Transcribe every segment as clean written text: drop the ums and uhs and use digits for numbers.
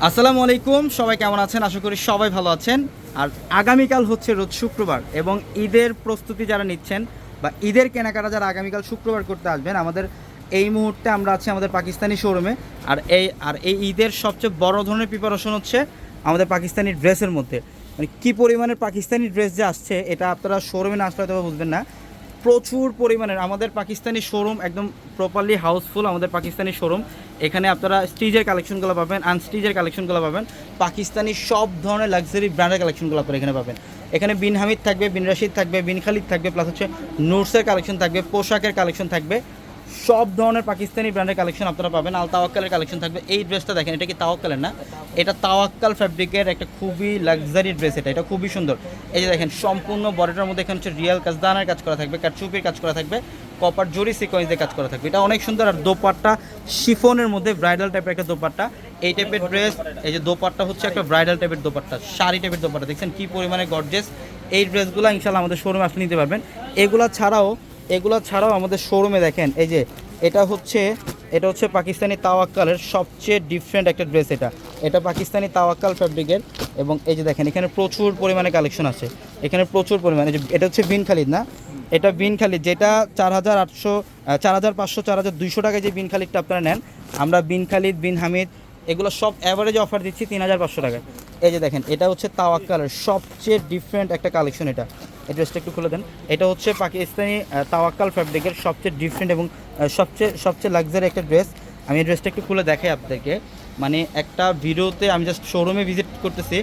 আসসালামু আলাইকুম, সবাই কেমন আছেন? আশা করি সবাই ভালো আছেন। আর আগামীকাল হচ্ছে রোজ শুক্রবার এবং ঈদের প্রস্তুতি যারা নিচ্ছেন বা ঈদের কেনাকাটা যারা আগামীকাল শুক্রবার করতে আসবেন, আমাদের এই মুহূর্তে আমরা আছি আমাদের পাকিস্তানি শোরুমে। আর এই ঈদের সবচেয়ে বড় ধরনের প্রিপারেশন হচ্ছে আমাদের পাকিস্তানি ড্রেসের মধ্যে। মানে কী পরিমাণের পাকিস্তানি ড্রেস যে আসছে এটা আপনারা শোরুমে না আসলে হয়তো বুঝবেন না। প্রচুর পরিমাণের আমাদের পাকিস্তানি শোরুম একদম প্রপারলি হাউসফুল। আমাদের পাকিস্তানি শোরুম, এখানে আপনারা স্টিচের কালেকশনগুলো পাবেন, আনস্টিচের কালেকশনগুলো পাবেন, পাকিস্তানি সব ধরনের লাক্সারি ব্র্যান্ডের কালেকশনগুলো আপনারা এখানে পাবেন। এখানে বিন হামিদ থাকবে, বিন রাশিদ থাকবে, বিন খালিদ থাকবে, প্লাস হচ্ছে নোটসের কালেকশন থাকবে, পোশাকের কালেকশন থাকবে, সব ধরনের পাকিস্তানি ব্র্যান্ডের কালেকশন আপনারা পাবেন। আল তাওয়াক্কালের কালেকশন থাকবে। এই ড্রেসটা দেখেন, এটা কি তাওয়াক্কালের না, এটা তাওয়াক্কাল ফ্যাব্রিকের একটা খুবই লাক্সারি ড্রেস। এটা খুবই সুন্দর। এই যে দেখেন সম্পূর্ণ বডিটার মধ্যে এখানে হচ্ছে রিয়াল কাজদানার কাজ করা থাকবে, কাটচুপির কাজ করা থাকবে, কপার জরি সিকোয়েন্স দিয়ে কাজ করা থাকবে। এটা অনেক সুন্দর। আর দোপাট্টা শিফনের মধ্যে ব্রাইডাল টাইপের একটা দোপাট্টা। এই টাইপের ড্রেস, এই যে দোপাট্টা হচ্ছে একটা ব্রাইডাল টাইপের দোপাট্টা, শাড়ি টাইপের দোপাট্টা। দেখছেন কী পরিমাণে গর্জিয়াস। এই ড্রেসগুলো ইনশাল্লাহ আমাদের শোরুমে আসলে নিতে পারবেন। এগুলো ছাড়াও আমাদের শোরুমে দেখেন, এই যে এটা হচ্ছে পাকিস্তানি তাওয়াক্কালের সবচেয়ে ডিফারেন্ট একটা ড্রেস। এটা পাকিস্তানি তাওয়াক্কাল ফ্যাব্রিকের। এবং এই যে দেখেন এখানে প্রচুর পরিমাণে কালেকশন আছে, এখানে প্রচুর পরিমাণে। এটা হচ্ছে বিন খালিদ না, এটা বিন খালিদ, যেটা 4,800 4,500 4,200 টাকায় যে বিন খালিদটা আপনারা নেন, আমরা বিন খালিদ, বিন হামিদ এগুলো সব অ্যাভারেজে অফার দিচ্ছি 3,500 টাকায়। এই যে দেখেন এটা হচ্ছে তাওয়াক্কালের সবচেয়ে ডিফারেন্ট একটা কালেকশন। এই ড্রেসটা একটু খুলে দেন। এটা হচ্ছে পাকিস্তানি তাওয়াক্কাল ফ্যাব্রিকের সবচেয়ে ডিফারেন্ট এবং সবচেয়ে লাক্সারি একটা ড্রেস। আমি এই ড্রেসটা একটু খুলে দেখাই আপনাদেরকে। মানে একটা ভিডিওতে আমি জাস্ট শোরুমে ভিজিট করতেছি,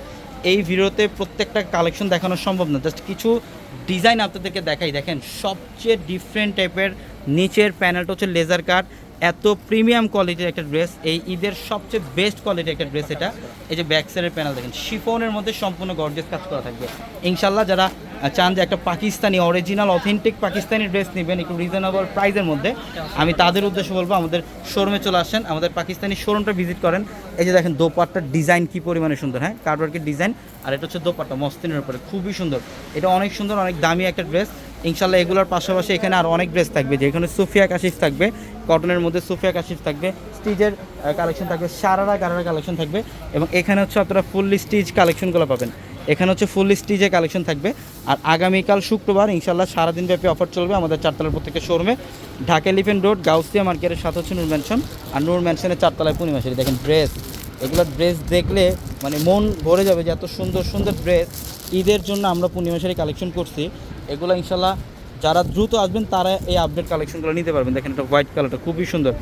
এই ভিডিওতে প্রত্যেকটা কালেকশন দেখানো সম্ভব না, জাস্ট কিছু ডিজাইন আপনাদেরকে দেখাই। দেখেন সবচেয়ে ডিফারেন্ট টাইপের নিচের প্যানেলটা হচ্ছে লেজার কাট, এত প্রিমিয়াম কোয়ালিটির একটা ড্রেস। এই ঈদের সবচেয়ে বেস্ট কোয়ালিটির একটা ড্রেস এটা। এই যে ব্যাক সাইডের প্যানেল দেখেন, শিফনের মধ্যে সম্পূর্ণ গর্জিয়াস কাজ করা থাকবে। ইনশাল্লাহ যারা চান যে একটা Pakistani original authentic Pakistani dress নেবেন একটু রিজনেবল প্রাইসের মধ্যে, আমি তাদের উদ্দেশ্যে বলবো আমাদের শোরুমে চলে আসেন, আমাদের পাকিস্তানি শোরুমটা ভিজিট করেন। এই যে দেখেন দোপাট্টার ডিজাইন কী পরিমাণে সুন্দর, হ্যাঁ কার্ডওয়ার্কের ডিজাইন। আর এটা হচ্ছে দোপাট্টা মসলিনের উপরে, খুবই সুন্দর। এটা অনেক সুন্দর, অনেক দামি একটা ড্রেস। ইনশাল্লাহ এগুলোর পাশাপাশি এখানে আরও অনেক ড্রেস থাকবে, যেখানে সুফিয়া কাশিফ থাকবে, কটনের মধ্যে সুফিয়া কাশিফ থাকবে, স্টিচের কালেকশন থাকবে, গারারা কালেকশন থাকবে। এবং এখানে হচ্ছে আপনারা ফুললি স্টিচ কালেকশনগুলো পাবেন। এখানে হচ্ছে ফুললি স্টিচের কালেকশন থাকবে। আর আগামীকাল শুক্রবার ইনশাল্লাহ সারাদিন ব্যাপী অফার চলবে আমাদের চারতলার প্রত্যেকের শোরুমে। ঢাকা এলিফেন্ট রোড গাউসিয়া মার্কেটের সাথে হচ্ছে নূর ম্যানশন, আর নূর ম্যানশনের চারতলায় পূর্ণিমাশারি। দেখেন ড্রেস, এগুলো ড্রেস দেখলে মানে মন ভরে যাবে যে এত সুন্দর সুন্দর ড্রেস ঈদের জন্য আমরা পূর্ণিমাশারি কালেকশন করছি। এগুলো ইনশাল্লাহ যারা দ্রুত আসবেন তারা এই আপডেট কালেকশনগুলো নিতে পারবেন। দেখেন এটা হোয়াইট কালারটা খুবই সুন্দর,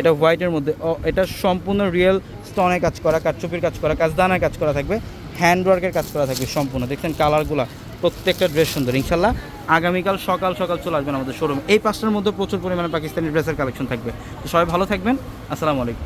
এটা হোয়াইটের মধ্যে এটা সম্পূর্ণ রিয়েল স্টোনের কাজ করা, কাটচুপির কাজ করা, কাজদানার কাজ করা থাকবে, হ্যান্ডওয়ার্কের কাজ করা থাকবে সম্পূর্ণ। দেখছেন কালারগুলো, প্রত্যেকটা ড্রেস সুন্দর। ইনশাল্লাহ আগামীকাল সকাল চলে আসবেন আমাদের শোরুমে। এই 5টার মধ্যে প্রচুর পরিমাণে পাকিস্তানি ড্রেসের কালেকশন থাকবে। তো সবাই ভালো থাকবেন। আসসালামু আলাইকুম।